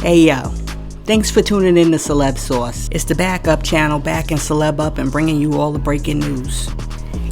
Hey yo, thanks for tuning in to Celeb Sauce. It's the backup channel backing Celeb up and bringing you all the breaking news.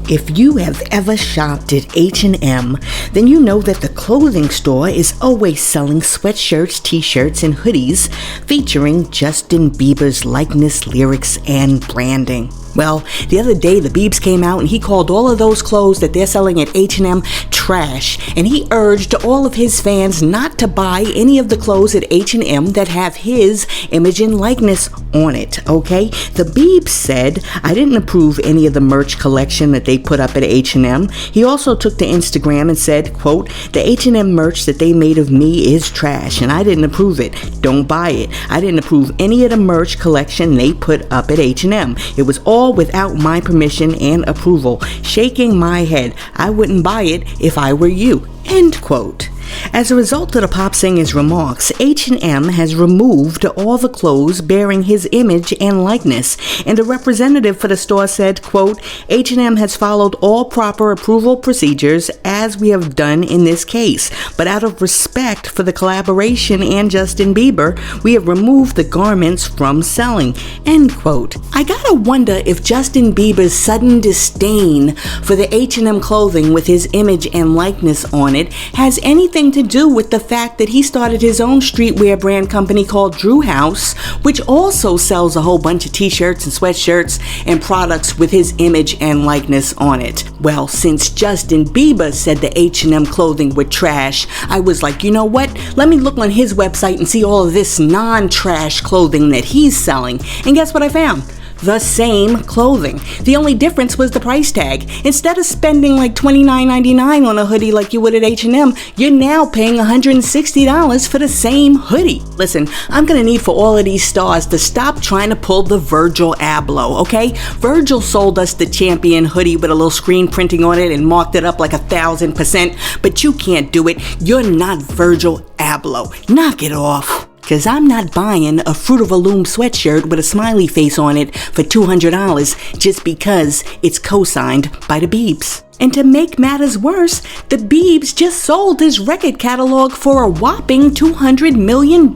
If you have ever shopped at H&M, then you know that the clothing store is always selling sweatshirts, t-shirts, and hoodies featuring Justin Bieber's likeness, lyrics, and branding. Well, the other day the Biebs came out and he called all of those clothes that they're selling at H&M trash, and he urged all of his fans not to buy any of the clothes at H&M that have his image and likeness on it, okay? The Biebs said, I didn't approve any of the merch collection that they put up at H&M. He also took to Instagram and said, quote, the H&M merch that they made of me is trash and I didn't approve it. Don't buy it. I didn't approve any of the merch collection they put up at H&M. It was all without my permission and approval. Shaking my head. I wouldn't buy it if I were you. End quote. As a result of the pop singer's remarks, H&M has removed all the clothes bearing his image and likeness, and a representative for the store said, quote, H&M has followed all proper approval procedures as we have done in this case, but out of respect for the collaboration and Justin Bieber, we have removed the garments from selling, end quote. I gotta wonder if Justin Bieber's sudden disdain for the H&M clothing with his image and likeness on it has anything to do with the fact that he started his own streetwear brand company called Drew House, which also sells a whole bunch of t-shirts and sweatshirts and products with his image and likeness on it. Well, since Justin Bieber said the H&M clothing were trash, I was like, you know what? Let me look on his website and see all of this non-trash clothing that he's selling. And guess what I found? The same clothing. The only difference was the price tag. Instead of spending like $29.99 on a hoodie like you would at H&M, you're now paying $160 for the same hoodie. Listen, I'm gonna need for all of these stars to stop trying to pull the Virgil Abloh, okay? Virgil sold us the Champion hoodie with a little screen printing on it and marked it up like 1,000%, but you can't do it. You're not Virgil Abloh. Knock it off. Cause I'm not buying a Fruit of a Loom sweatshirt with a smiley face on it for $200 just because it's co-signed by the Biebs. And to make matters worse, the Biebs just sold his record catalog for a whopping $200 million.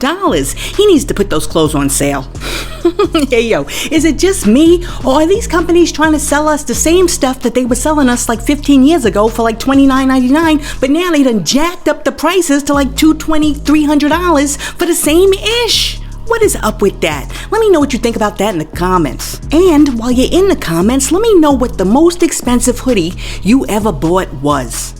He needs to put those clothes on sale. Hey yo, is it just me, or are these companies trying to sell us the same stuff that they were selling us like 15 years ago for like $29.99, but now they done jacked up the prices to like $220, $300 for the same ish? What is up with that? Let me know what you think about that in the comments. And while you're in the comments, let me know what the most expensive hoodie you ever bought was.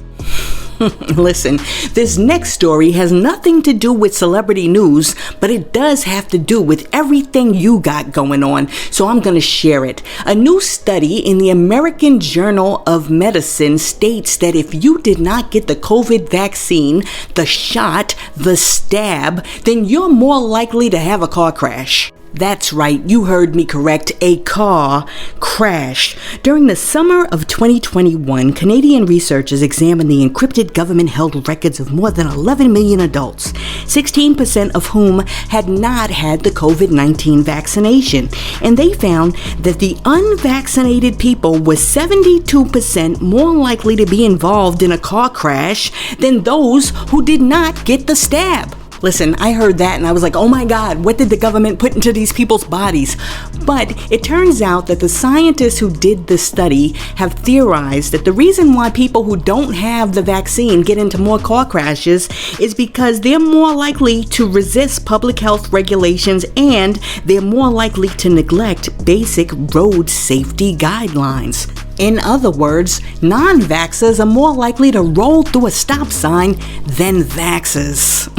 Listen, this next story has nothing to do with celebrity news, but it does have to do with everything you got going on, so I'm going to share it. A new study in the American Journal of Medicine states that if you did not get the COVID vaccine, the shot, the stab, then you're more likely to have a car crash. That's right, you heard me correct, a car crashed. During the summer of 2021, Canadian researchers examined the encrypted government-held records of more than 11 million adults, 16% of whom had not had the COVID-19 vaccination. And they found that the unvaccinated people were 72% more likely to be involved in a car crash than those who did not get the stab. Listen, I heard that and I was like, oh my God, what did the government put into these people's bodies? But it turns out that the scientists who did the study have theorized that the reason why people who don't have the vaccine get into more car crashes is because they're more likely to resist public health regulations and they're more likely to neglect basic road safety guidelines. In other words, non-vaxxers are more likely to roll through a stop sign than vaxxers.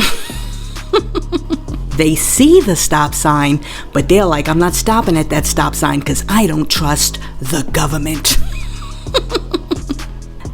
They see the stop sign, but they're like, I'm not stopping at that stop sign because I don't trust the government.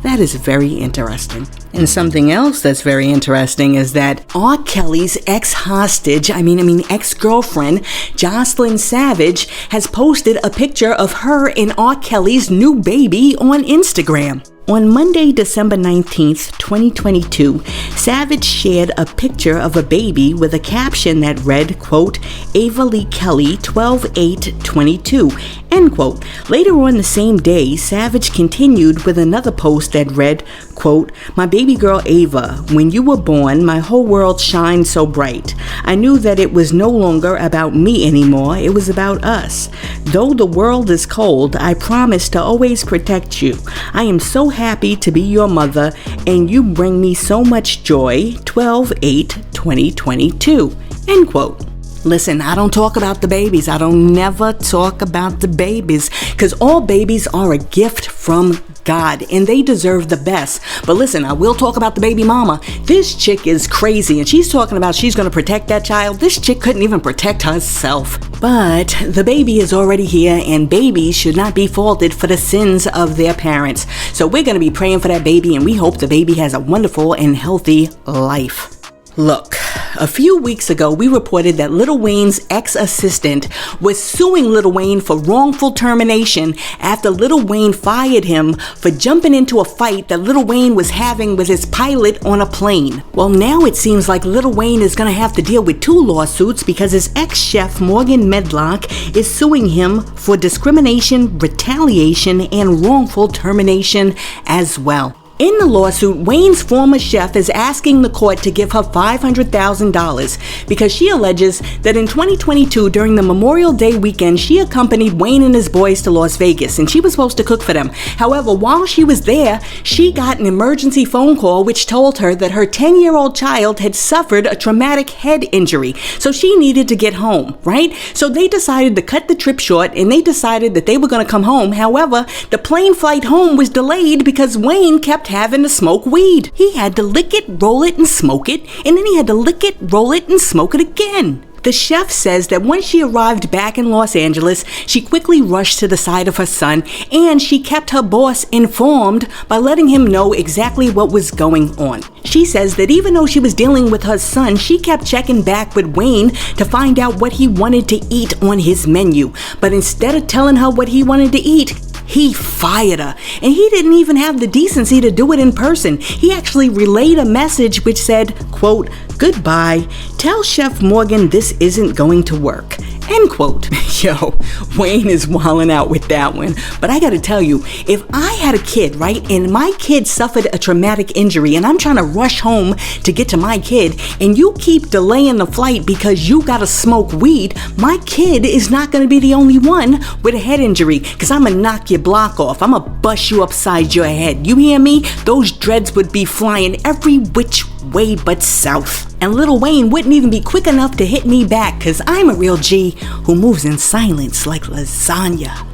That is very interesting. And something else that's very interesting is that R. Kelly's ex-girlfriend, Jocelyn Savage, has posted a picture of her and R. Kelly's new baby on Instagram. On Monday, December 19th, 2022, Savage shared a picture of a baby with a caption that read, quote, Ava Lee Kelly, 12/8/22, end quote. Later on the same day, Savage continued with another post that read, quote, my baby girl Ava, when you were born, my whole world shined so bright. I knew that it was no longer about me anymore, it was about us. Though the world is cold, I promise to always protect you. I am so happy to be your mother, and you bring me so much joy. 12/8/2022, end quote. Listen, I don't talk about the babies. I don't never talk about the babies, because all babies are a gift from God and they deserve the best. But listen, I will talk about the baby mama. This chick is crazy and she's talking about she's going to protect that child. This chick couldn't even protect herself. But the baby is already here, and babies should not be faulted for the sins of their parents. So we're going to be praying for that baby, and we hope the baby has a wonderful and healthy life. Look, a few weeks ago, we reported that Lil Wayne's ex-assistant was suing Lil Wayne for wrongful termination after Lil Wayne fired him for jumping into a fight that Lil Wayne was having with his pilot on a plane. Well, now it seems like Lil Wayne is going to have to deal with 2 lawsuits because his ex-chef Morgan Medlock is suing him for discrimination, retaliation, and wrongful termination as well. In the lawsuit, Wayne's former chef is asking the court to give her $500,000 because she alleges that in 2022, during the Memorial Day weekend, she accompanied Wayne and his boys to Las Vegas, and she was supposed to cook for them. However, while she was there, she got an emergency phone call which told her that her 10-year-old child had suffered a traumatic head injury, so she needed to get home, right? So they decided to cut the trip short, and they decided that they were going to come home. However, the plane flight home was delayed because Wayne kept having to smoke weed. He had to lick it, roll it, and smoke it, and then he had to lick it, roll it, and smoke it again. The chef says that once she arrived back in Los Angeles, she quickly rushed to the side of her son, and she kept her boss informed by letting him know exactly what was going on. She says that even though she was dealing with her son, she kept checking back with Wayne to find out what he wanted to eat on his menu. But instead of telling her what he wanted to eat, he fired her, and he didn't even have the decency to do it in person. He actually relayed a message which said, quote, goodbye, tell Chef Morgan this isn't going to work, end quote. Yo, Wayne is wilding out with that one. But I gotta tell you, if I had a kid, right, and my kid suffered a traumatic injury and I'm trying to rush home to get to my kid, and you keep delaying the flight because you gotta smoke weed, my kid is not gonna be the only one with a head injury, because I'm gonna knock your block off. I'm gonna bust you upside your head. You hear me? Those dreads would be flying every which way but south. And Lil Wayne wouldn't even be quick enough to hit me back, because I'm a real G who moves in silence like lasagna.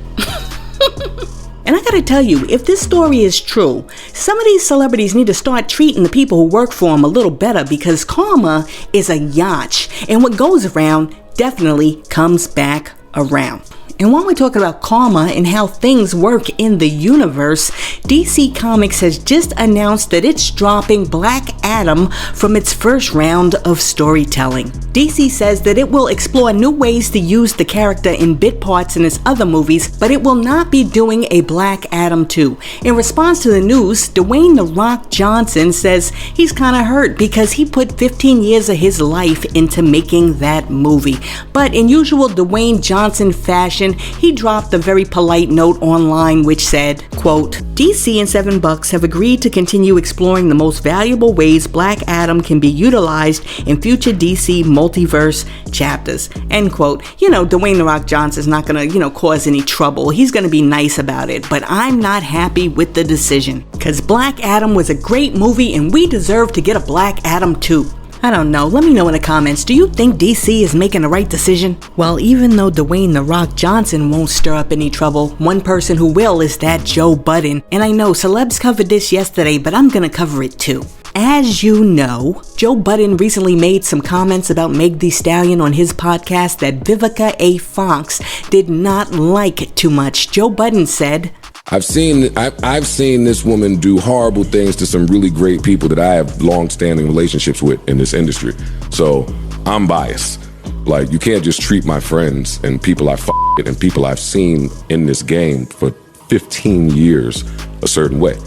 And I gotta tell you, if this story is true, some of these celebrities need to start treating the people who work for them a little better, because karma is a yacht, and what goes around definitely comes back around. And while we're talking about karma and how things work in the universe, DC Comics has just announced that it's dropping Black Adam from its first round of storytelling. DC says that it will explore new ways to use the character in bit parts in its other movies, but it will not be doing a Black Adam 2. In response to the news, Dwayne "The Rock" Johnson says he's kind of hurt because he put 15 years of his life into making that movie. But in usual Dwayne Johnson fashion, he dropped a very polite note online which said, quote, DC and $7 have agreed to continue exploring the most valuable ways Black Adam can be utilized in future DC multiverse chapters, end quote. You know, Dwayne "The Rock" Johnson's not gonna, cause any trouble. He's gonna be nice about it, but I'm not happy with the decision, because Black Adam was a great movie and we deserve to get a Black Adam 2. I don't know. Let me know in the comments. Do you think DC is making the right decision? Well, even though Dwayne "The Rock" Johnson won't stir up any trouble, one person who will is that Joe Budden. And I know celebs covered this yesterday, but I'm gonna cover it too. As you know, Joe Budden recently made some comments about Meg Thee Stallion on his podcast that Vivica Fox did not like too much. Joe Budden said, I've seen this woman do horrible things to some really great people that I have long-standing relationships with in this industry. So I'm biased. Like, you can't just treat my friends and people I with and people I've seen in this game for 15 years a certain way.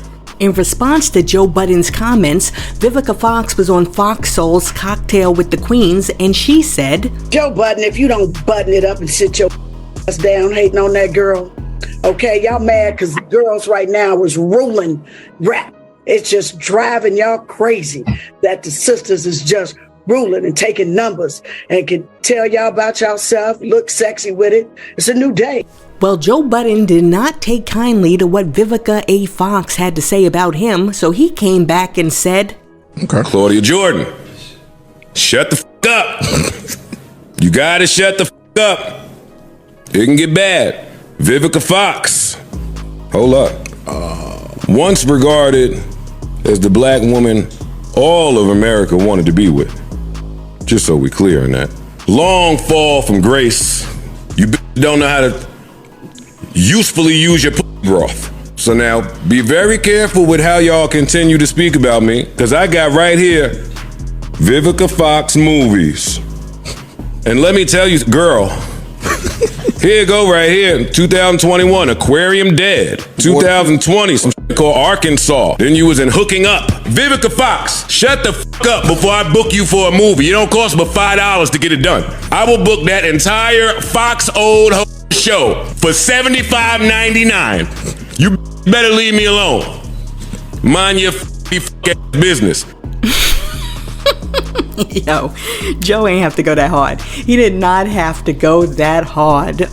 In response to Joe Budden's comments, Vivica Fox was on Fox Soul's Cocktail with the Queens, and she said, Joe Budden, if you don't button it up and sit your ass down hating on that girl, okay, y'all mad because the girls right now is ruling rap. It's just driving y'all crazy that the sisters is just ruling and taking numbers and can tell y'all about yourself, look sexy with it. It's a new day. Well, Joe Budden did not take kindly to what Vivica A. Fox had to say about him, so he came back and said, Okay. Claudia Jordan, shut the f*** up. You gotta shut the f*** up. It can get bad. Vivica Fox, hold up. Once regarded as the black woman all of America wanted to be with. Just so we clear on that. Long fall from grace. You don't know how to usefully use your broth. So now, be very careful with how y'all continue to speak about me, because I got right here, Vivica Fox movies. And let me tell you, girl, here you go right here, 2021, Aquarium Dead. 2020, some shit called Arkansas. Then you was in Hooking Up. Vivica Fox, shut the f*** up before I book you for a movie. It don't cost but $5 to get it done. I will book that entire Fox old show for $75.99. You better leave me alone. Mind your business. Yo, Joe ain't have to go that hard. He did not have to go that hard.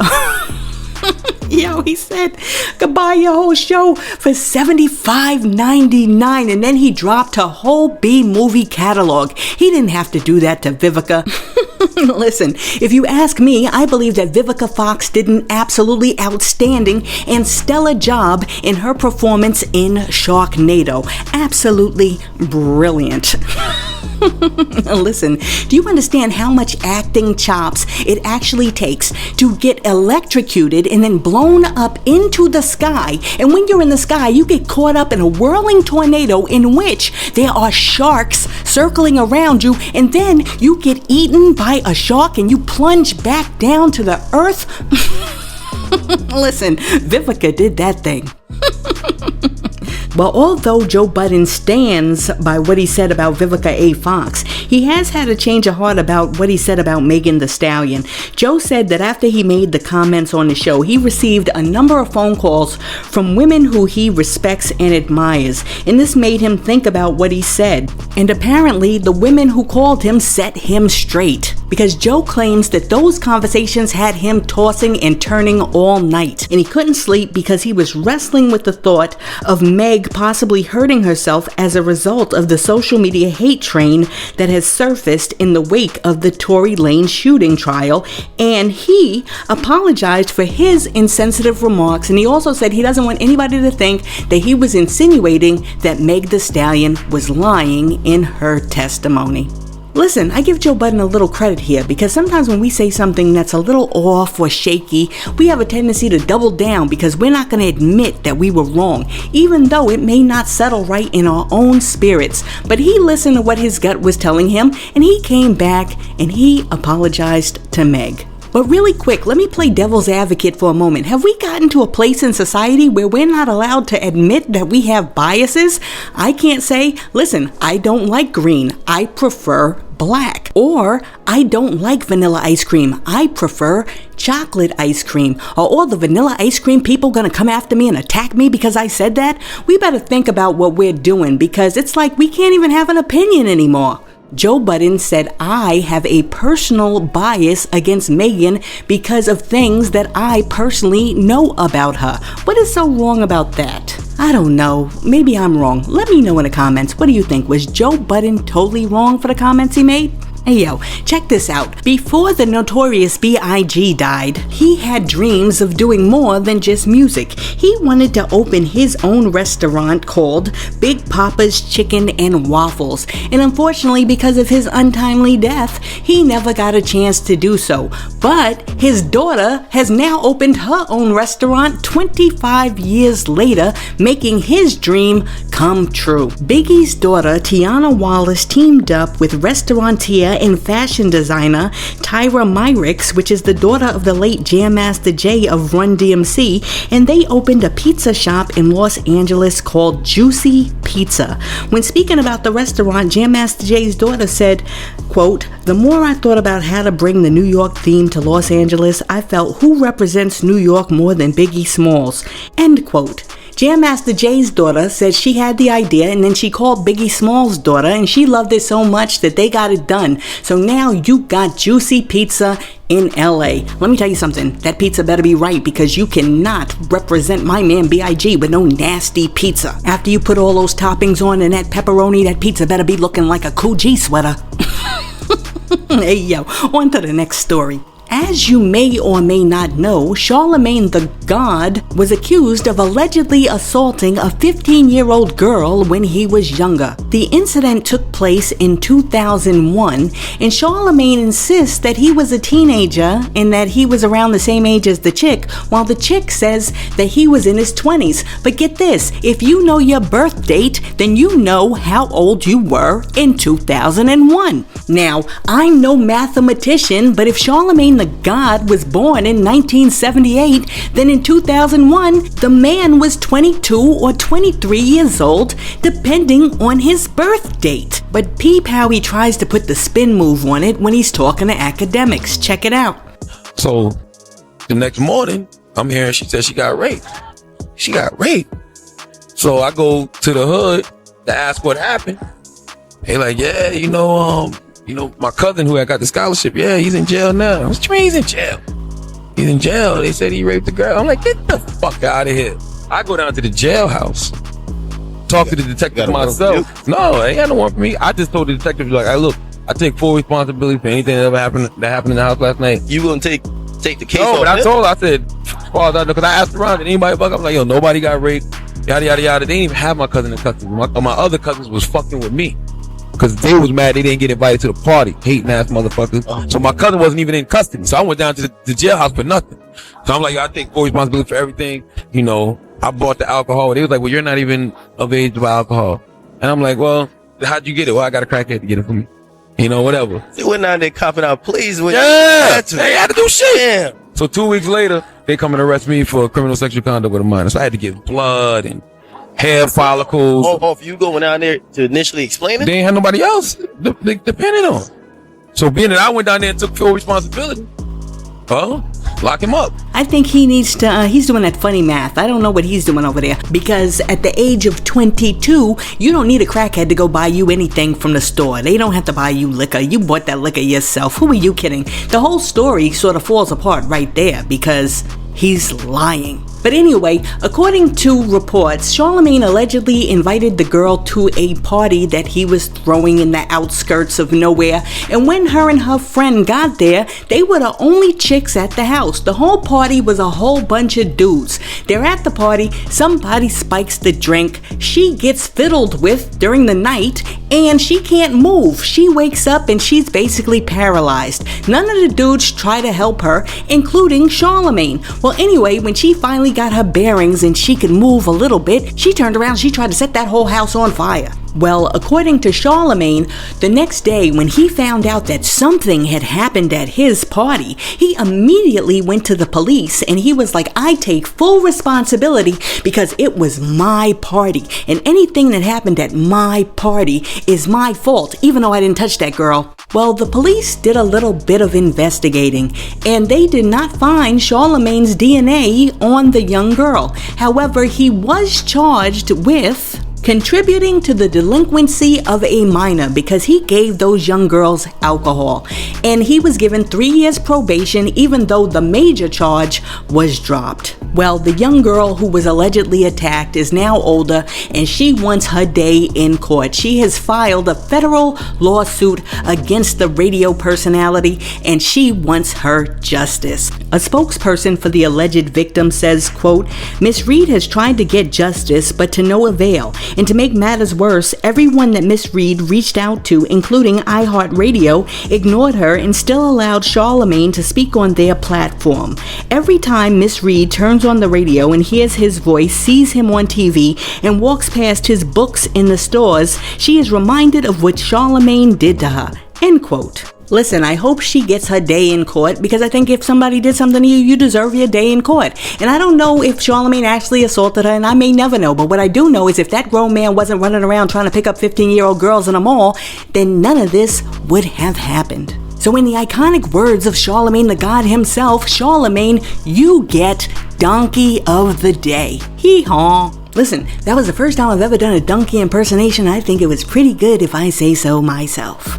Yo, he said, could buy your whole show for $75.99, and then he dropped her whole B movie catalog. He didn't have to do that to Vivica. Listen, if you ask me, I believe that Vivica Fox did an absolutely outstanding and stellar job in her performance in Sharknado. Absolutely brilliant. Listen, do you understand how much acting chops it actually takes to get electrocuted and then blown up into the sky? And when you're in the sky, you get caught up in a whirling tornado in which there are sharks circling around you, and then you get eaten by a shark and you plunge back down to the earth. Listen, Vivica did that thing. Well, although Joe Budden stands by what he said about Vivica A. Fox, he has had a change of heart about what he said about Megan Thee Stallion. Joe said that after he made the comments on the show, he received a number of phone calls from women who he respects and admires, and this made him think about what he said. And apparently, the women who called him set him straight, because Joe claims that those conversations had him tossing and turning all night, and he couldn't sleep because he was wrestling with the thought of Meg possibly hurting herself as a result of the social media hate train that has surfaced in the wake of the Tory Lanez shooting trial, and he apologized for his insensitive remarks, and he also said he doesn't want anybody to think that he was insinuating that Meg Thee Stallion was lying in her testimony. Listen, I give Joe Budden a little credit here, because sometimes when we say something that's a little off or shaky, we have a tendency to double down because we're not going to admit that we were wrong, even though it may not settle right in our own spirits. But he listened to what his gut was telling him, and he came back and he apologized to Meg. But really quick, let me play devil's advocate for a moment. Have we gotten to a place in society where we're not allowed to admit that we have biases? I can't say, listen, I don't like green, I prefer black. Or, I don't like vanilla ice cream, I prefer chocolate ice cream. Are all the vanilla ice cream people gonna come after me and attack me because I said that? We better think about what we're doing, because it's like we can't even have an opinion anymore. Joe Budden said, I have a personal bias against Megan because of things that I personally know about her. What is so wrong about that? I don't know. Maybe I'm wrong. Let me know in the comments. What do you think? Was Joe Budden totally wrong for the comments he made? Hey yo, check this out. Before the notorious B.I.G. died, he had dreams of doing more than just music. He wanted to open his own restaurant called Big Papa's Chicken and Waffles. And unfortunately, because of his untimely death, he never got a chance to do so. But his daughter has now opened her own restaurant 25 years later, making his dream come true. Biggie's daughter, Tiana Wallace, teamed up with restaurateur singer and fashion designer Tyra Myricks, which is the daughter of the late Jam Master Jay of Run DMC, and they opened a pizza shop in Los Angeles called Juicy Pizza. When speaking about the restaurant, Jam Master Jay's daughter said, quote, "The more I thought about how to bring the New York theme to Los Angeles, I felt who represents New York more than Biggie Smalls," end quote. Jam Master Jay's daughter said she had the idea, and then she called Biggie Smalls' daughter, and she loved it so much that they got it done. So now you got Juicy Pizza in LA. Let me tell you something, that pizza better be right, because you cannot represent my man B.I.G. with no nasty pizza. After you put all those toppings on and that pepperoni, that pizza better be looking like a Coogee sweater. Hey yo, on to the next story. As you may or may not know, Charlamagne the God was accused of allegedly assaulting a 15-year-old girl when he was younger. The incident took place in 2001, and Charlamagne insists that he was a teenager and that he was around the same age as the chick, while the chick says that he was in his 20s. But get this, if you know your birth date, then you know how old you were in 2001. Now, I'm no mathematician, but if Charlamagne the God was born in 1978, then in 2001, the man was 22 or 23 years old, depending on his birth date. But peep how he tries to put the spin move on it when he's talking to academics. Check it out. So, the next morning, I'm hearing she said she got raped. She got raped. So I go to the hood to ask what happened. They like, yeah, my cousin who had got the scholarship, yeah, he's in jail now. What you mean he's in jail? He's in jail. They said he raped the girl. I'm like, get the fuck out of here. I go down to the jailhouse, talk to the detective myself. No, they had no one for me. I just told the detective, like, look, I take full responsibility for anything that happened in the house last night. You gonna take the case? No, but I told her, I said, as far as I know, because I asked around, did anybody fuck? I was like, yo, nobody got raped, yada, yada, yada. They didn't even have my cousin in custody. My other cousins was fucking with me. Because they was mad they didn't get invited to the party. Hating ass motherfuckers. So my cousin wasn't even in custody. So I went down to the jailhouse for nothing. So I'm like, I take full responsibility for everything. I bought the alcohol. They was like, well, you're not even of age to buy alcohol. And I'm like, well, how'd you get it? Well, I got a crackhead to get it for me. Whatever. They went down there copping out pleas with they had to do shit. Yeah. So 2 weeks later, they come and arrest me for criminal sexual conduct with a minor. So I had to give blood and hair follicles. Oh, you going down there to initially explain it? They ain't had nobody else depending on. So being that I went down there and took full responsibility, lock him up. I think he needs to, he's doing that funny math. I don't know what he's doing over there, because at the age of 22, you don't need a crackhead to go buy you anything from the store. They don't have to buy you liquor. You bought that liquor yourself. Who are you kidding? The whole story sort of falls apart right there because he's lying. But anyway, according to reports, Charlamagne allegedly invited the girl to a party that he was throwing in the outskirts of nowhere, and when her and her friend got there, they were the only chicks at the house. The whole party was a whole bunch of dudes. They're at the party, somebody spikes the drink, she gets fiddled with during the night, and she can't move. She wakes up and she's basically paralyzed. None of the dudes try to help her, including Charlamagne. Well, anyway, when she finally got her bearings and she could move a little bit, she turned around, she tried to set that whole house on fire. Well, according to Charlamagne, the next day when he found out that something had happened at his party, he immediately went to the police and he was like, I take full responsibility because it was my party, and anything that happened at my party is my fault, even though I didn't touch that girl. Well, the police did a little bit of investigating, and they did not find Charlamagne's DNA on the young girl. However, he was charged with contributing to the delinquency of a minor because he gave those young girls alcohol, and he was given 3 years probation even though the major charge was dropped. Well, the young girl who was allegedly attacked is now older, and she wants her day in court. She has filed a federal lawsuit against the radio personality, and she wants her justice. A spokesperson for the alleged victim says, quote, Miss Reed has tried to get justice, but to no avail. And to make matters worse, everyone that Miss Reed reached out to, including iHeartRadio, ignored her and still allowed Charlamagne to speak on their platform. Every time Miss Reed turns on the radio and hears his voice, sees him on TV, and walks past his books in the stores, she is reminded of what Charlamagne did to her. End quote. Listen, I hope she gets her day in court, because I think if somebody did something to you, you deserve your day in court. And I don't know if Charlamagne actually assaulted her, and I may never know, but what I do know is if that grown man wasn't running around trying to pick up 15-year-old girls in a mall, then none of this would have happened. So in the iconic words of Charlamagne the God himself, Charlamagne, you get Donkey of the Day. Hee-haw. Listen, that was the first time I've ever done a donkey impersonation. I think it was pretty good if I say so myself.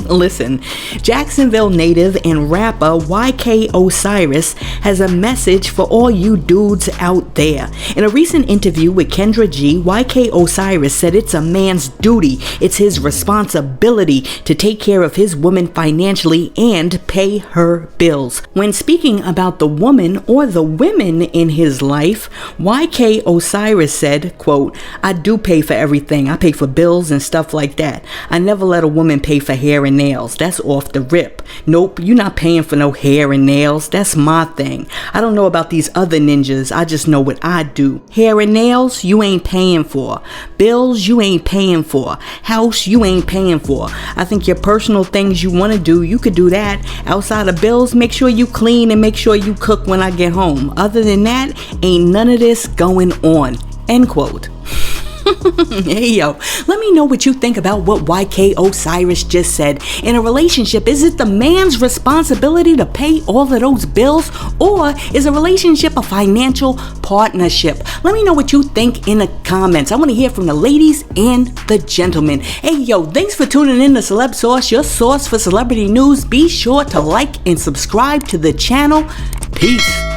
Listen, Jacksonville native and rapper YK Osiris has a message for all you dudes out there. In a recent interview with Kendra G, YK Osiris said it's a man's duty, it's his responsibility to take care of his woman financially and pay her bills. When speaking about the woman or the women in his life, YK Osiris said, quote, I do pay for everything. I pay for bills and stuff like that. I never let a woman pay for hair and nails. That's off the rip. Nope, you're not paying for no hair and nails. That's my thing. I don't know about these other ninjas. I just know what I do. Hair and nails, you ain't paying for. Bills, you ain't paying for. House, you ain't paying for. I think your personal things you want to do, you could do that. Outside of bills, make sure you clean and make sure you cook when I get home. Other than that, ain't none of this going on. End quote. Hey yo, let me know what you think about what YK Osiris just said. In a relationship, is it the man's responsibility to pay all of those bills, or is a relationship a financial partnership? Let me know what you think in the comments. I want to hear from the ladies and the gentlemen. Hey yo, thanks for tuning in to Celeb Source, your source for celebrity news. Be sure to like and subscribe to the channel. Peace.